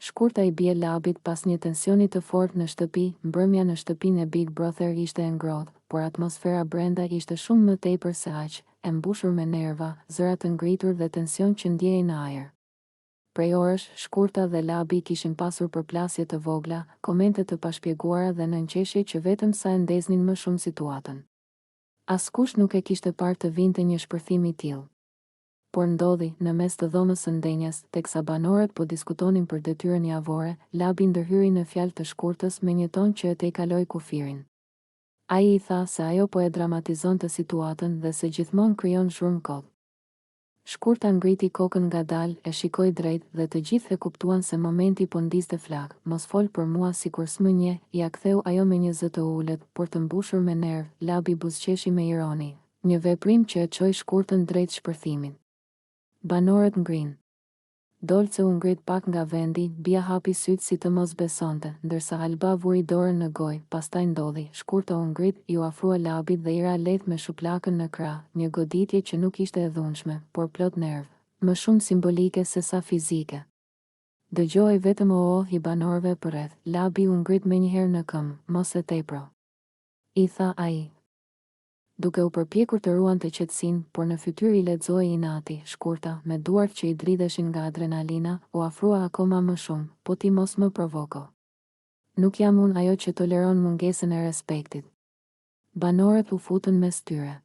Shkurta i bie Labit pas një tensioni të fortë në shtëpi. Mbrëmja në shtëpinë e Big Brother ishte e ngrohtë, por atmosfera brenda ishte shumë më tepër se aq, e mbushur me nerva, zëra të ngritur dhe tension që ndjehej në ajër. Prej orësh, Shkurta dhe Labi kishin pasur përplasje të vogla, komente të pashpjeguara dhe nënqeshje që vetëm sa e ndeznin më shumë situatën. Askush nuk e kishte parë të vinte një shpërthim i tillë. Por ndodhi në mes të dhomës së ndenjas, teksa banorët po diskutonin për detyrën javore, Labi ndërhyri në fjalë të Shkurtës me një ton që e tejkaloi kufirin. Ai i tha se ajo po e dramatizonte situatën dhe se gjithmonë krijon zhurmë kot. Shkurta ngriti kokën ngadalë, e shikoi drejt dhe të gjithë e kuptuan se momenti po ndizte flak. Mos fol për mua sikur s'më njeh, ia ktheu ajo me një zë të ulët, por të mbushur me nerv. Labi buzëqeshi me ironi, një veprim që e çoi Shkurtën drejt shpërthimit. Banorët ngrin. Dolce u ngrit pak nga vendi, Bia hapi sytë si të mos besonte, ndërsa Alba vuri dorën në gojë. Pastaj ndodhi, Shkurta u ngrit, ju afrua Labit dhe i ra lehtë me shuplakën në krah, një goditje që nuk ishte e dhunshme, por plot nerv, më shumë simbolike se sa fizike. Dëgjoi vetëm oh i banorëve përreth. Labi u ngrit menjëherë në këmbë, mos e tepro, i tha ai, duke u përpjekur të ruante qetësinë, por në fytyrë i lexoi inati. Shkurta, me duart që i dridheshin nga adrenalina, u afrua akoma më shumë, po ti mos më provoko. Nuk jam unë ajo që toleron mungesën e respektit. Banorët u futën mes tyre.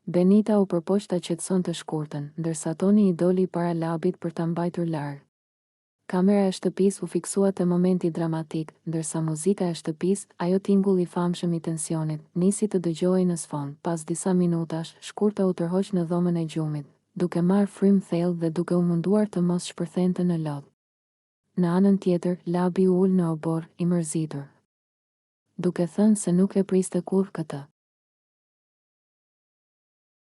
Benita u përpoq ta qetësonte Shkurtën, ndërsa Toni i doli para Labit për ta mbajtur larg. Kamera e shtëpisë u fiksua te momenti dramatik, ndërsa muzika e shtëpisë, ajo tingull i famshëm i tensionit, nisi të dëgjohej në sfond. Pas disa minutash, Shkurta u tërhoq në dhomën e gjumit, duke marrë frym thellë dhe duke u munduar të mos shpërthente në lot. Në anën tjetër, Labi u ul në obor, i mërzitur, duke thënë se nuk e priste kurrë këtë.